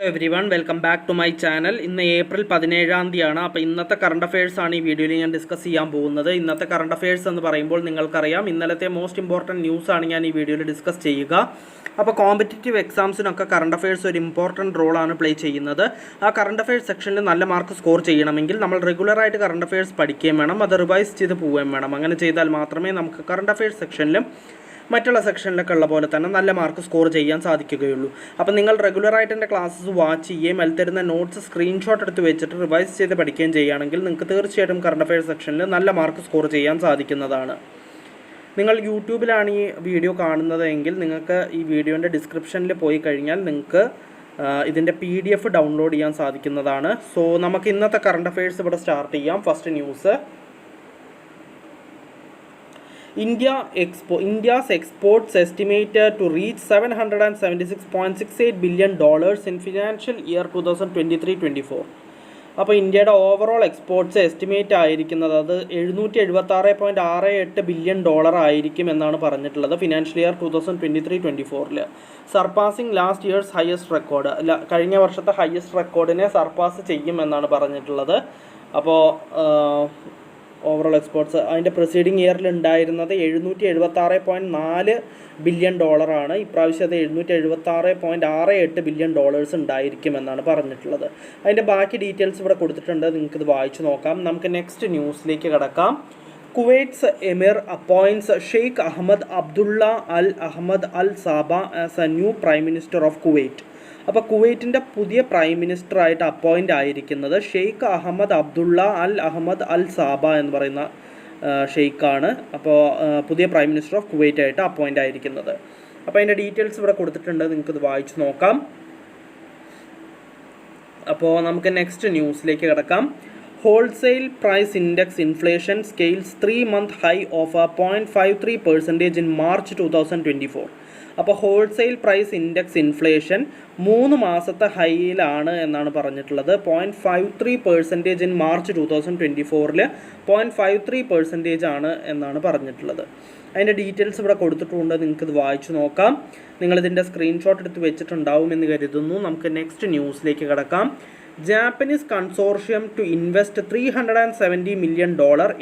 Everyone welcome back to my channel. ഇന്ന് April 17-ാം തീയതിയാണ്. അപ്പോൾ ഇന്നത്തെ കറണ്ട് അഫയേഴ്സ് ആണ് ഈ വീഡിയോയിൽ ഞാൻ ഡിസ്കസ് ചെയ്യാൻ പോകുന്നത്. ഇന്നത്തെ കറണ്ട് അഫയേഴ്സ് എന്ന് പറയുമ്പോൾ നിങ്ങൾക്കറിയാം, ഇന്നലത്തെ മോസ്റ്റ് ഇമ്പോർട്ടൻറ്റ് ന്യൂസാണ് ഞാൻ ഈ വീഡിയോയിൽ ഡിസ്കസ് ചെയ്യുക. അപ്പോൾ കോമ്പറ്റേറ്റീവ് എക്സാംസിനൊക്കെ കറണ്ട് അഫയേഴ്സ് ഒരു ഇമ്പോർട്ടൻറ്റ് റോളാണ് പ്ലേ ചെയ്യുന്നത്. ആ കറണ്ട് അഫയേഴ്സ് സെക്ഷനിൽ നല്ല മാർക്ക് സ്കോർ ചെയ്യണമെങ്കിൽ നമ്മൾ റെഗുലറായിട്ട് കറണ്ട് അഫയേഴ്സ് പഠിക്കുകയും വേണം, അത് റിവൈസ് ചെയ്ത് പോവുകയും വേണം. അങ്ങനെ ചെയ്താൽ മാത്രമേ നമുക്ക് കറണ്ട് അഫയേഴ്സ് സെക്ഷനിലും മറ്റുള്ള സെക്ഷനിലൊക്കെ ഉള്ള പോലെ തന്നെ നല്ല മാർക്ക് സ്കോർ ചെയ്യാൻ സാധിക്കുകയുള്ളൂ. അപ്പോൾ നിങ്ങൾ റെഗുലറായിട്ട് എൻ്റെ ക്ലാസ്സസ് വാച്ച് ചെയ്യുകയും അതിൽ തരുന്ന നോട്ട്സ് സ്ക്രീൻഷോട്ട് എടുത്ത് വെച്ചിട്ട് റിവൈസ് ചെയ്ത് പഠിക്കുകയും ചെയ്യുകയാണെങ്കിൽ നിങ്ങൾക്ക് തീർച്ചയായിട്ടും കറണ്ട് അഫയേഴ്സ് സെക്ഷനിൽ നല്ല മാർക്ക് സ്കോർ ചെയ്യാൻ സാധിക്കുന്നതാണ്. നിങ്ങൾ യൂട്യൂബിലാണ് ഈ വീഡിയോ കാണുന്നതെങ്കിൽ നിങ്ങൾക്ക് ഈ വീഡിയോൻ്റെ ഡിസ്ക്രിപ്ഷനിൽ പോയി കഴിഞ്ഞാൽ നിങ്ങൾക്ക് ഇതിൻ്റെ PDF ഡൗൺലോഡ് ചെയ്യാൻ സാധിക്കുന്നതാണ്. സോ നമുക്ക് ഇന്നത്തെ കറണ്ട് അഫയേഴ്സ് ഇവിടെ സ്റ്റാർട്ട് ചെയ്യാം. First news, India's exports estimated to reach $776.68 billion in financial year 2023-24. അപ്പോൾ ഇന്ത്യയുടെ ഓവറോൾ എക്സ്പോർട്ട്സ് എസ്റ്റിമേറ്റ് ആയിരിക്കുന്നത് അത് $776.68 ബില്യൺ ആയിരിക്കും എന്നാണ് പറഞ്ഞിട്ടുള്ളത് financial year 2023-24. Surpassing last year's highest record, കഴിഞ്ഞ വർഷത്തെ ഹയസ്റ്റ് റെക്കോർഡിനെ സർപ്പാസ് ചെയ്യും എന്നാണ് പറഞ്ഞിട്ടുള്ളത്. അപ്പോൾ ഓവറോൾ എക്സ്പോർട്ട്സ് അതിൻ്റെ പ്രിസീഡിങ് ഇയറിൽ ഉണ്ടായിരുന്നത് $776.4 ബില്യൺ ആണ്. ഇപ്രാവശ്യം അത് $776.68 ബില്യൺ ഉണ്ടായിരിക്കുമെന്നാണ് പറഞ്ഞിട്ടുള്ളത്. അതിൻ്റെ ബാക്കി ഡീറ്റെയിൽസ് ഇവിടെ കൊടുത്തിട്ടുണ്ട്, നിങ്ങൾക്കിത് വായിച്ചു നോക്കാം. നമുക്ക് നെക്സ്റ്റ് ന്യൂസിലേക്ക് കടക്കാം. Kuwait's emir appoints Sheikh Ahmad Abdullah Al Ahmad Al Sabah as a new prime minister of Kuwait. അപ്പോൾ കുവൈറ്റിൻ്റെ പുതിയ പ്രൈം മിനിസ്റ്ററായിട്ട് അപ്പോയിൻ്റ് ആയിരിക്കുന്നത് Sheikh Ahmad Abdullah Al Ahmad Al സാബ എന്ന് പറയുന്ന ഷെയ്ഖാണ്. അപ്പോൾ പുതിയ പ്രൈം മിനിസ്റ്റർ ഓഫ് കുവൈറ്റ് ആയിട്ട് അപ്പോയിൻ്റ് ആയിരിക്കുന്നത്. അപ്പോൾ അതിൻ്റെ ഡീറ്റെയിൽസ് ഇവിടെ കൊടുത്തിട്ടുണ്ട്, നിങ്ങൾക്കിത് വായിച്ചു നോക്കാം. അപ്പോൾ നമുക്ക് നെക്സ്റ്റ് ന്യൂസിലേക്ക് കിടക്കാം. Wholesale price index inflation scales 3-month high of 0.53% in March 2024. അപ്പോൾ ഹോൾസെയിൽ പ്രൈസ് ഇൻഡെക്സ് ഇൻഫ്ലേഷൻ 3 മാസത്തെ ഹൈയിലാണ് എന്നാണ് പറഞ്ഞിട്ടുള്ളത്. 0.53% ഇൻ മാർച്ച് 2024 0.53% ആണ് എന്നാണ് പറഞ്ഞിട്ടുള്ളത്. അതിൻ്റെ ഡീറ്റെയിൽസ് ഇവിടെ കൊടുത്തിട്ടുണ്ട്, നിങ്ങൾക്കിത് വായിച്ചു നോക്കാം. നിങ്ങളിതിൻ്റെ സ്ക്രീൻഷോട്ട് എടുത്ത് വെച്ചിട്ടുണ്ടാവുമെന്ന് കരുതുന്നു. നമുക്ക് നെക്സ്റ്റ് ന്യൂസിലേക്ക് കിടക്കാം. Japanese consortium to invest $370 million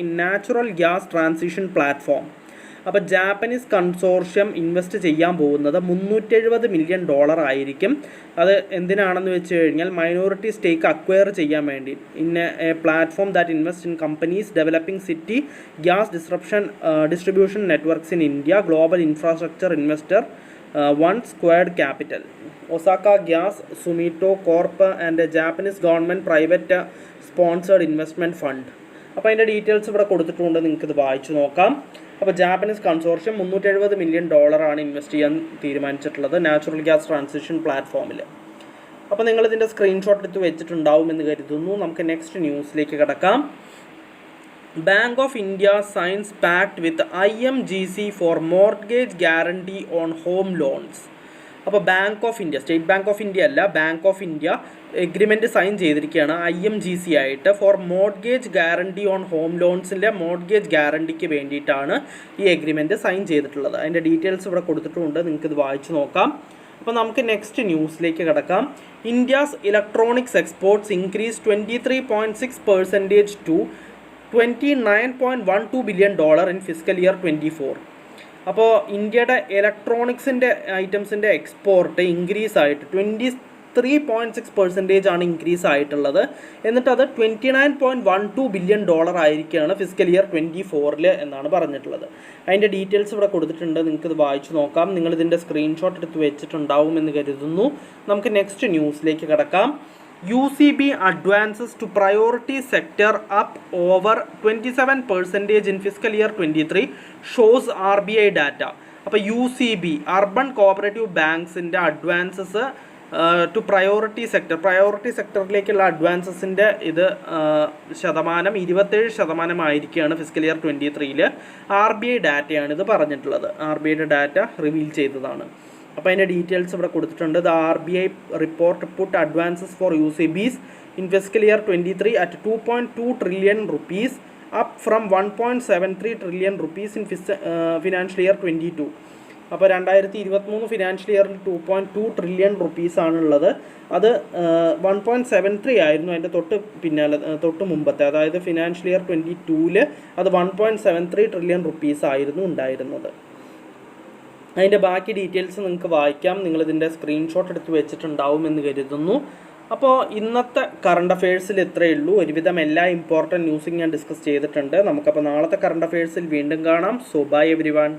in natural gas transition platform. അപ്പോൾ ജാപ്പനീസ് കൺസോർഷ്യം ഇൻവെസ്റ്റ് ചെയ്യാൻ പോകുന്നത് $370 million ആയിരിക്കും. അത് എന്തിനാണെന്ന് വെച്ച് കഴിഞ്ഞാൽ മൈനോറിറ്റി സ്റ്റേക്ക് അക്വയർ ചെയ്യാൻ വേണ്ടി. In a platform that invest in companies developing city gas distribution networks in India, global infrastructure investor one squared capital, Osaka gas, Sumitomo corp and Japanese government private sponsored investment fund. അപ്പോൾ അതിൻ്റെ details ഇവിടെ കൊടുത്തിട്ടുണ്ട്, നിങ്ങൾക്കിത് വായിച്ചു നോക്കാം. അപ്പോൾ Japanese consortium $370 million ആണ് invest ചെയ്യാൻ തീരുമാനിച്ചിട്ടുള്ളത് നാച്ചുറൽ ഗ്യാസ് ട്രാൻസിഷൻ പ്ലാറ്റ്ഫോമിൽ. അപ്പോൾ നിങ്ങളിതിൻ്റെ സ്ക്രീൻഷോട്ട് എടുത്ത് വെച്ചിട്ടുണ്ടാവുമെന്ന് കരുതുന്നു. നമുക്ക് നെക്സ്റ്റ് ന്യൂസിലേക്ക് കിടക്കാം. Bank of India signs pact with IMGC for mortgage guarantee on home loans. അപ്പോൾ Bank of India, State Bank of India അല്ല, Bank of India agreement sign ചെയ്തിരിക്കുകയാണ് IMGC ആയിട്ട് for mortgage guarantee on home ലോൺസിൻ്റെ mortgage ഗ്യാരണ്ടിക്ക് വേണ്ടിയിട്ടാണ് ഈ agreement sign ചെയ്തിട്ടുള്ളത്. അതിൻ്റെ ഡീറ്റെയിൽസ് ഇവിടെ കൊടുത്തിട്ടുണ്ട്, നിങ്ങൾക്കിത് വായിച്ചു നോക്കാം. അപ്പോൾ നമുക്ക് നെക്സ്റ്റ് ന്യൂസിലേക്ക് കിടക്കാം. India's electronics exports increase 23.6% to $29.12 billion in physical year 24. അപ്പോൾ ഇന്ത്യയുടെ ഇലക്ട്രോണിക്സിൻ്റെ ഐറ്റംസിൻ്റെ എക്സ്പോർട്ട് ഇൻക്രീസ് ആയിട്ട് 23.6% ആണ് ഇൻക്രീസ് ആയിട്ടുള്ളത്. എന്നിട്ട് അത് $29.12 billion ആയിരിക്കുകയാണ് ഫിസിക്കൽ ഇയർ 24 എന്നാണ് പറഞ്ഞിട്ടുള്ളത്. അതിൻ്റെ ഡീറ്റെയിൽസ് ഇവിടെ കൊടുത്തിട്ടുണ്ട്, നിങ്ങൾക്കിത് വായിച്ചു നോക്കാം. നിങ്ങളിതിൻ്റെ സ്ക്രീൻഷോട്ട് എടുത്ത് വെച്ചിട്ടുണ്ടാവുമെന്ന് കരുതുന്നു. നമുക്ക് നെക്സ്റ്റ് ന്യൂസിലേക്ക് കിടക്കാം. UCB advances to priority sector up over 27% in fiscal year 23 shows RBI data. അപ്പോൾ UCB അർബൻ കോഓപ്പറേറ്റീവ് ബാങ്ക്സിൻ്റെ അഡ്വാൻസസ് ടു പ്രയോറിറ്റി സെക്ടറിലേക്കുള്ള അഡ്വാൻസസിൻ്റെ ഇത് ശതമാനം 27% ആയിരിക്കുകയാണ് ഫിസിക്കൽ ഇയർ 23. RBI ഡാറ്റയാണ് ഇത് പറഞ്ഞിട്ടുള്ളത്, RBIയുടെ ഡാറ്റ റിവീൽ ചെയ്തതാണ്. അപ്പോൾ അതിൻ്റെ ഡീറ്റെയിൽസ് ഇവിടെ കൊടുത്തിട്ടുണ്ട്. The RBI report put advances for UCBs in physical year 23 at 2.2 trillion rupees, up from 1.73 trillion rupees in financial year 22. അപ്പോൾ 2023 ഫിനാൻഷ്യൽ ഇയറിൽ 2.2 ട്രില്യൺ റുപ്പീസാണുള്ളത്. അത് 1.73 ആയിരുന്നു അതിൻ്റെ തൊട്ട് മുമ്പത്തെ, അതായത് ഫിനാൻഷ്യൽ ഇയർ 22-ൽ അത് 1.73 ട്രില്യൺ റുപ്പീസ് ആയിരുന്നു ഉണ്ടായിരുന്നത്. അതിൻ്റെ ബാക്കി ഡീറ്റെയിൽസ് നിങ്ങൾക്ക് വായിക്കാം. നിങ്ങളിതിൻ്റെ സ്ക്രീൻഷോട്ട് എടുത്ത് വെച്ചിട്ടുണ്ടാവുമെന്ന് കരുതുന്നു. അപ്പോൾ ഇന്നത്തെ കറണ്ട് അഫയേഴ്സിൽ ഇത്രയേ ഉള്ളൂ. ഒരുവിധം എല്ലാ ഇമ്പോർട്ടൻറ്റ് ന്യൂസും ഞാൻ ഡിസ്കസ് ചെയ്തിട്ടുണ്ട്. നമുക്കപ്പോൾ നാളത്തെ കറണ്ട് അഫയേഴ്സിൽ വീണ്ടും കാണാം. So bye everyone.